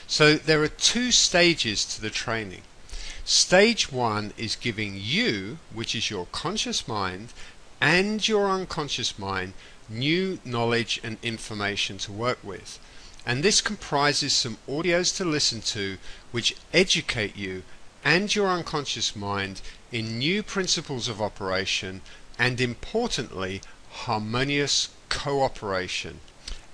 So there are two stages to the training. Stage one is giving you, which is your conscious mind, and your unconscious mind, new knowledge and information to work with. And this comprises some audios to listen to which educate you and your unconscious mind in new principles of operation and, importantly, harmonious cooperation,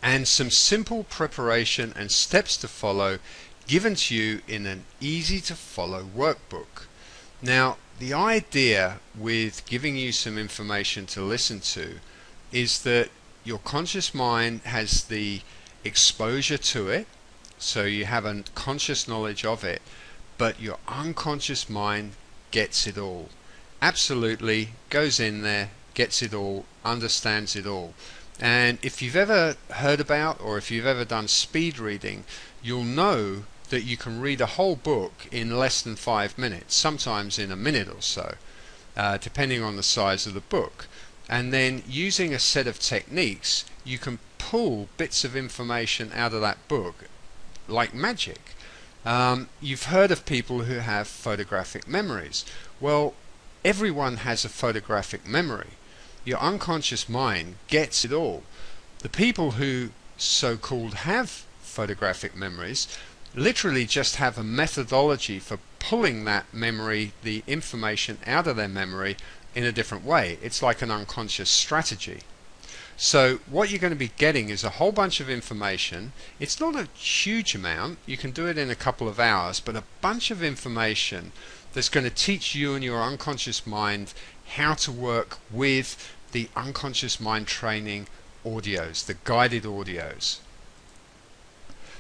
and some simple preparation and steps to follow given to you in an easy to follow workbook. Now, the idea with giving you some information to listen to is that your conscious mind has the exposure to it, so you have a conscious knowledge of it, but your unconscious mind gets it all. Absolutely goes in there, gets it all, understands it all. And if you've ever heard about, or if you've ever done speed reading, you'll know that you can read a whole book in less than 5 minutes, sometimes in a minute or so, depending on the size of the book. And then using a set of techniques, you can pull bits of information out of that book like magic. You've heard of people who have photographic memories. Well, everyone has a photographic memory. Your unconscious mind gets it all. The people who so-called have photographic memories literally just have a methodology for pulling that memory, the information out of their memory in a different way. It's like an unconscious strategy. So what you're going to be getting is a whole bunch of information. It's not a huge amount, you can do it in a couple of hours, but a bunch of information that's going to teach you and your unconscious mind how to work with the unconscious mind training audios, the guided audios.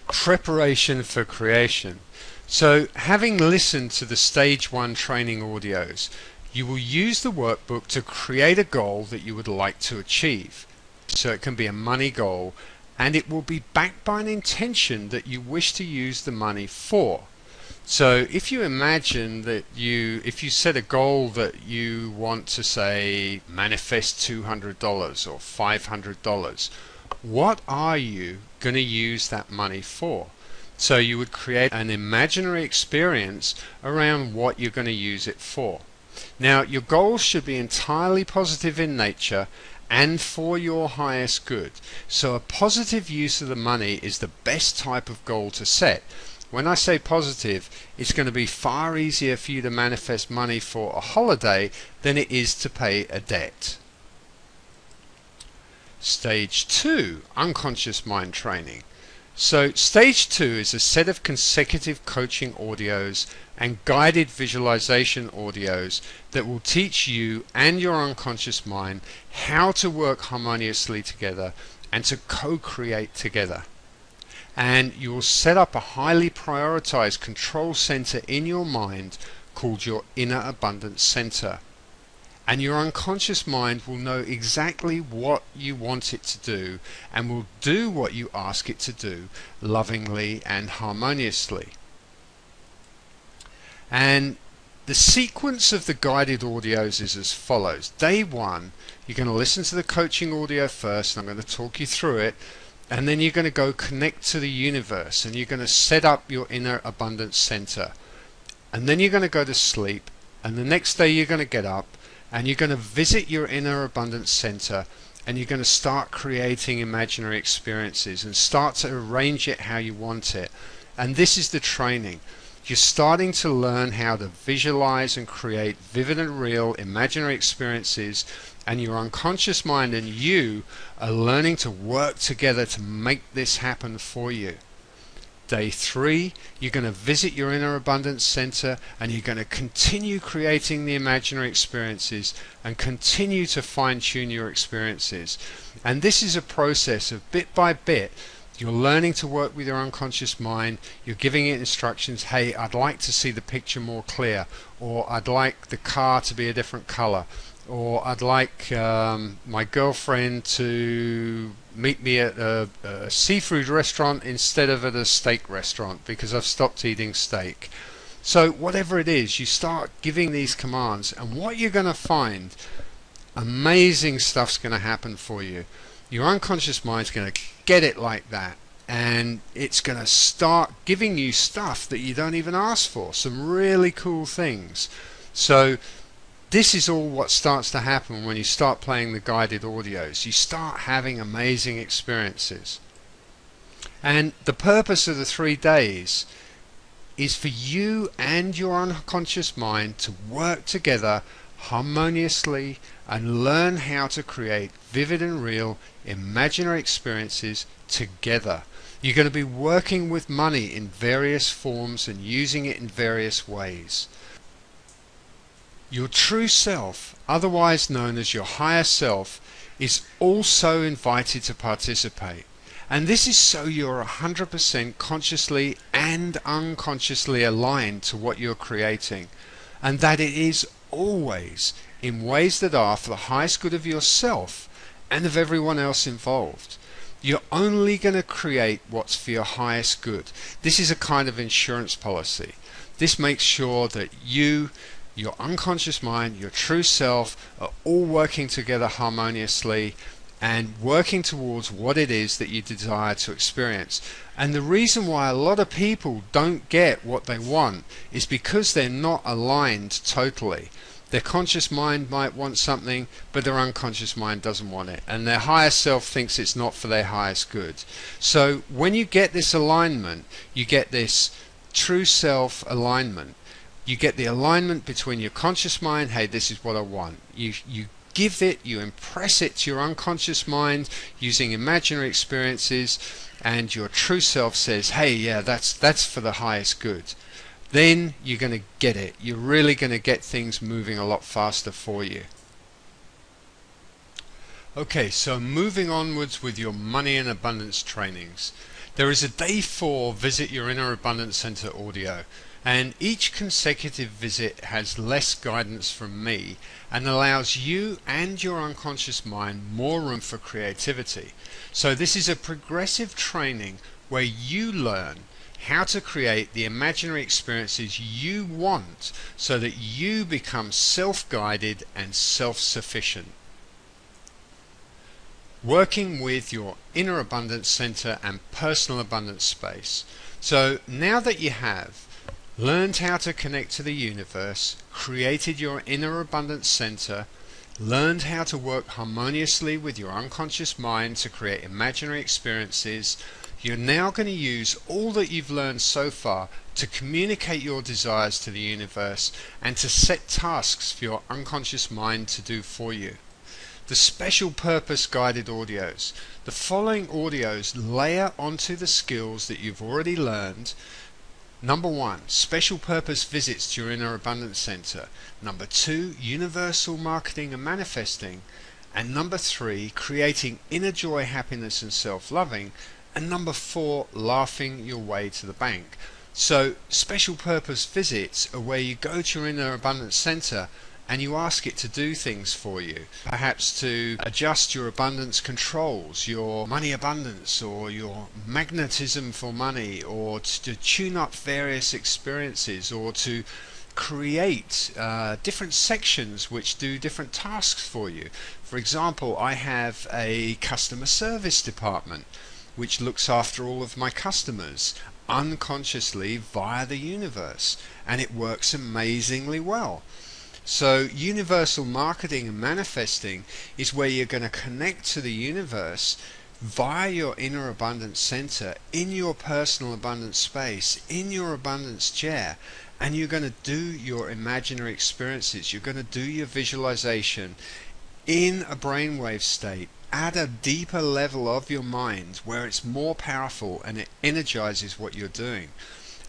Preparation for creation. So having listened to the stage 1 training audios, you will use the workbook to create a goal that you would like to achieve. So it can be a money goal, and it will be backed by an intention that you wish to use the money for. So if you imagine that if you set a goal that you want to, say, manifest $200 or $500, what are you going to use that money for? So you would create an imaginary experience around what you're going to use it for. Now, your goals should be entirely positive in nature and for your highest good. So a positive use of the money is the best type of goal to set. When I say positive, it's going to be far easier for you to manifest money for a holiday than it is to pay a debt. Stage 2, unconscious mind training. So stage 2 is a set of consecutive coaching audios and guided visualization audios that will teach you and your unconscious mind how to work harmoniously together and to co-create together. And you will set up a highly prioritized control center in your mind called your inner abundance center. And your unconscious mind will know exactly what you want it to do and will do what you ask it to do lovingly and harmoniously. And the sequence of the guided audios is as follows. Day 1, you're going to listen to the coaching audio first, and I'm going to talk you through it, and then you're going to go connect to the universe and you're going to set up your inner abundance center. And then you're going to go to sleep, and the next day you're going to get up and you're going to visit your inner abundance center, and you're going to start creating imaginary experiences and start to arrange it how you want it. And this is the training. You're starting to learn how to visualize and create vivid and real imaginary experiences, and your unconscious mind and you are learning to work together to make this happen for you. Day 3, you're going to visit your inner abundance center, and you're going to continue creating the imaginary experiences and continue to fine-tune your experiences. And this is a process of bit by bit. You're learning to work with your unconscious mind. You're giving it instructions. Hey, I'd like to see the picture more clear, or I'd like the car to be a different color, or I'd like my girlfriend to meet me at a seafood restaurant instead of at a steak restaurant because I've stopped eating steak. So whatever it is, you start giving these commands, and what you're going to find, amazing stuff's going to happen for you. Your unconscious mind's going to get it like that. and it's going to start giving you stuff that you don't even ask for, some really cool things. So this is all what starts to happen when you start playing the guided audios. You start having amazing experiences. And the purpose of the 3 days is for you and your unconscious mind to work together harmoniously and learn how to create vivid and real imaginary experiences together. You're going to be working with money in various forms and using it in various ways. Your true self, otherwise known as your higher self, is also invited to participate. And this is so you're 100% consciously and unconsciously aligned to what you're creating, and that it is always in ways that are for the highest good of yourself and of everyone else involved. You're only going to create what's for your highest good. This is a kind of insurance policy. This makes sure that you, your unconscious mind, your true self are all working together harmoniously and working towards what it is that you desire to experience. And the reason why a lot of people don't get what they want is because they're not aligned totally. Their conscious mind might want something, but their unconscious mind doesn't want it, and their higher self thinks it's not for their highest good. So when you get this alignment, you get this true self alignment. You get the alignment between your conscious mind, hey, this is what I want. You give it, you impress it to your unconscious mind using imaginary experiences, and your true self says, hey, yeah, that's for the highest good. Then you're going to get it. You're really going to get things moving a lot faster for you. Okay, so moving onwards with your money and abundance trainings. There is a day 4 Visit Your Inner Abundance Center audio, and each consecutive visit has less guidance from me and allows you and your unconscious mind more room for creativity. So this is a progressive training where you learn how to create the imaginary experiences you want so that you become self-guided and self-sufficient. Working with your inner abundance center and personal abundance space. So now that you have learned how to connect to the universe, created your inner abundance center, learned how to work harmoniously with your unconscious mind to create imaginary experiences, you're now going to use all that you've learned so far to communicate your desires to the universe and to set tasks for your unconscious mind to do for you. The special purpose guided audios. The following audios layer onto the skills that you've already learned. Number 1, special purpose visits to your inner abundance center. Number 2, universal marketing and manifesting. And number 3, creating inner joy, happiness and self-loving. And number 4, laughing your way to the bank. So special purpose visits are where you go to your inner abundance center and you ask it to do things for you, perhaps to adjust your abundance controls, your money abundance, or your magnetism for money, or to tune up various experiences, or to create different sections which do different tasks for you. For example, I have a customer service department which looks after all of my customers unconsciously via the universe, and it works amazingly well. So universal marketing and manifesting is where you're going to connect to the universe via your inner abundance center in your personal abundance space, in your abundance chair, and you're going to do your imaginary experiences. You're going to do your visualization in a brainwave state at a deeper level of your mind where it's more powerful and it energizes what you're doing.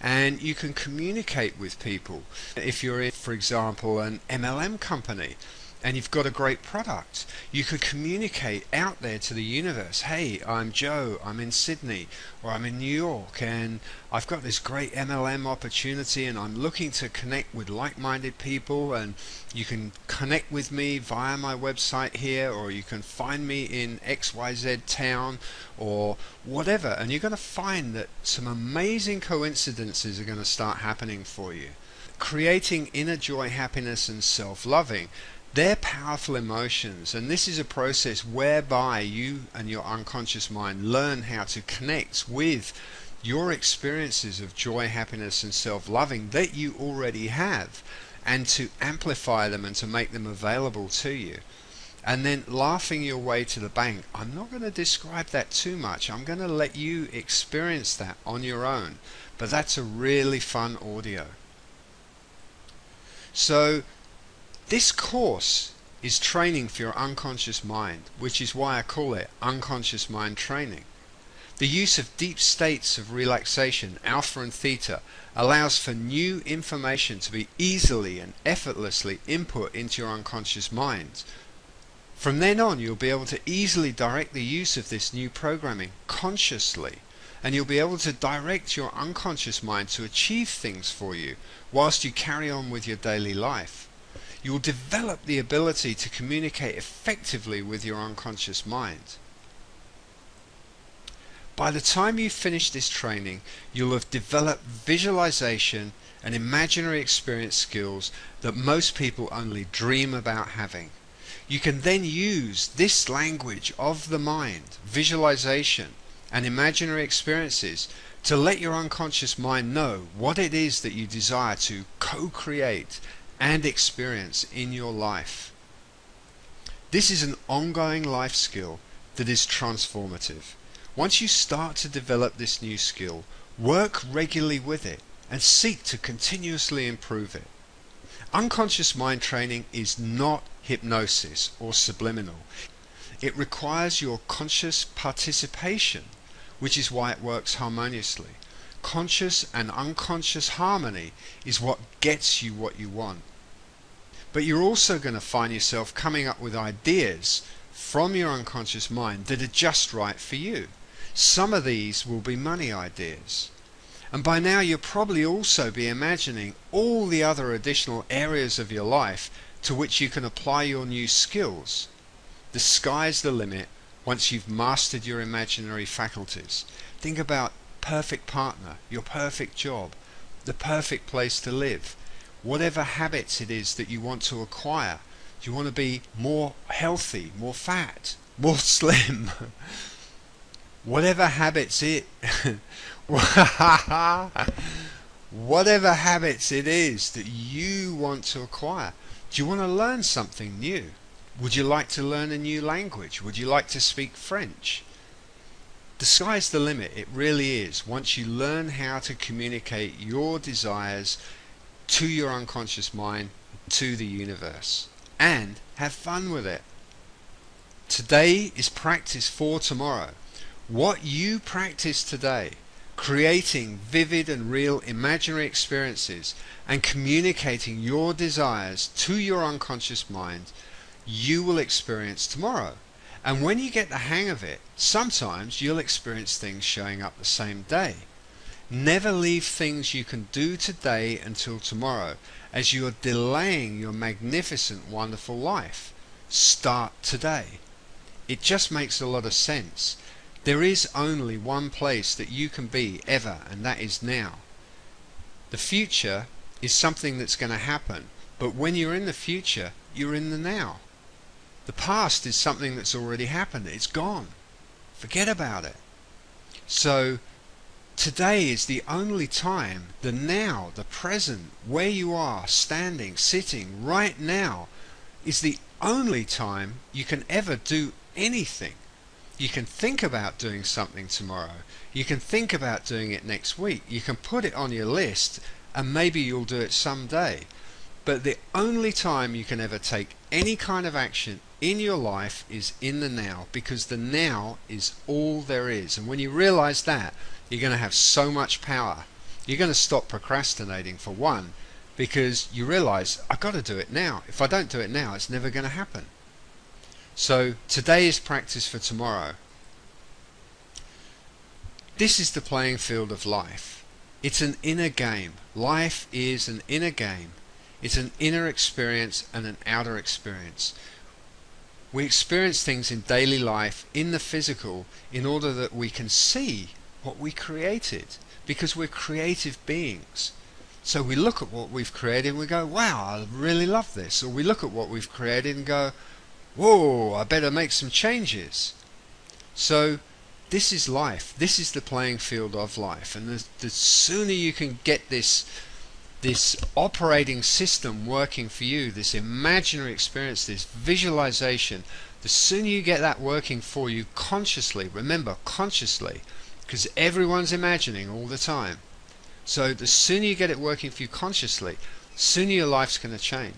And you can communicate with people. If you're in, for example, an MLM company and you've got a great product, you could communicate out there to the universe, hey, I'm Joe, I'm in Sydney, or I'm in New York, and I've got this great MLM opportunity and I'm looking to connect with like-minded people, and you can connect with me via my website here, or you can find me in XYZ town or whatever, and you're going to find that some amazing coincidences are going to start happening for you. Creating inner joy, happiness and self-loving. They're powerful emotions, and this is a process whereby you and your unconscious mind learn how to connect with your experiences of joy, happiness and self-loving that you already have, and to amplify them and to make them available to you. And then laughing your way to the bank. I'm not going to describe that too much. I'm going to let you experience that on your own. But that's a really fun audio. So this course is training for your unconscious mind, which is why I call it unconscious mind training. The use of deep states of relaxation, alpha and theta, allows for new information to be easily and effortlessly input into your unconscious mind. From then on, you'll be able to easily direct the use of this new programming consciously, and you'll be able to direct your unconscious mind to achieve things for you whilst you carry on with your daily life. You will develop the ability to communicate effectively with your unconscious mind. By the time you finish this training, you'll have developed visualization and imaginary experience skills that most people only dream about having. You can then use this language of the mind, visualization and imaginary experiences, to let your unconscious mind know what it is that you desire to co-create and experience in your life. This is an ongoing life skill that is transformative. Once you start to develop this new skill, work regularly with it and seek to continuously improve it. Unconscious mind training is not hypnosis or subliminal. It requires your conscious participation, which is why it works harmoniously. Conscious and unconscious harmony is what gets you what you want. But you're also going to find yourself coming up with ideas from your unconscious mind that are just right for you. Some of these will be money ideas. And by now you'll probably also be imagining all the other additional areas of your life to which you can apply your new skills. The sky's the limit once you've mastered your imaginary faculties. Think about perfect partner, your perfect job, the perfect place to live, whatever habits it is that you want to acquire. Do you want to be more healthy, more fat, more slim? Whatever habits whatever habits it is that you want to acquire. Do you want to learn something new? Would you like to learn a new language? Would you like to speak French? The sky's the limit, it really is, once you learn how to communicate your desires to your unconscious mind, to the universe, and have fun with it. Today is practice for tomorrow. What you practice today, creating vivid and real imaginary experiences and communicating your desires to your unconscious mind, you will experience tomorrow. And when you get the hang of it, sometimes you'll experience things showing up the same day. Never leave things you can do today until tomorrow, as you are delaying your magnificent, wonderful life. Start today. It just makes a lot of sense. There is only one place that you can be ever, and that is now. The future is something that's going to happen, but when you're in the future, you're in the now. The past is something that's already happened. It's gone. Forget about it. So today is the only time, the now, the present, where you are, standing, sitting, right now, is the only time you can ever do anything. You can think about doing something tomorrow. You can think about doing it next week. You can put it on your list and maybe you'll do it someday. But the only time you can ever take any kind of action in your life is in the now, because the now is all there is. And when you realize that, you're going to have so much power. You're going to stop procrastinating, for one, because you realize, I've got to do it now. If I don't do it now, it's never going to happen. So today is practice for tomorrow. This is the playing field of life. It's an inner game. Life is an inner game. It's an inner experience and an outer experience. We experience things in daily life, in the physical, in order that we can see what we created, because we're creative beings. So we look at what we've created and we go, wow, I really love this. Or we look at what we've created and go, whoa, I better make some changes. So this is life. This is the playing field of life. And the sooner you can get this operating system working for you, this imaginary experience, this visualization, the sooner you get that working for you consciously, remember consciously, because everyone's imagining all the time. So the sooner you get it working for you consciously, the sooner your life's going to change.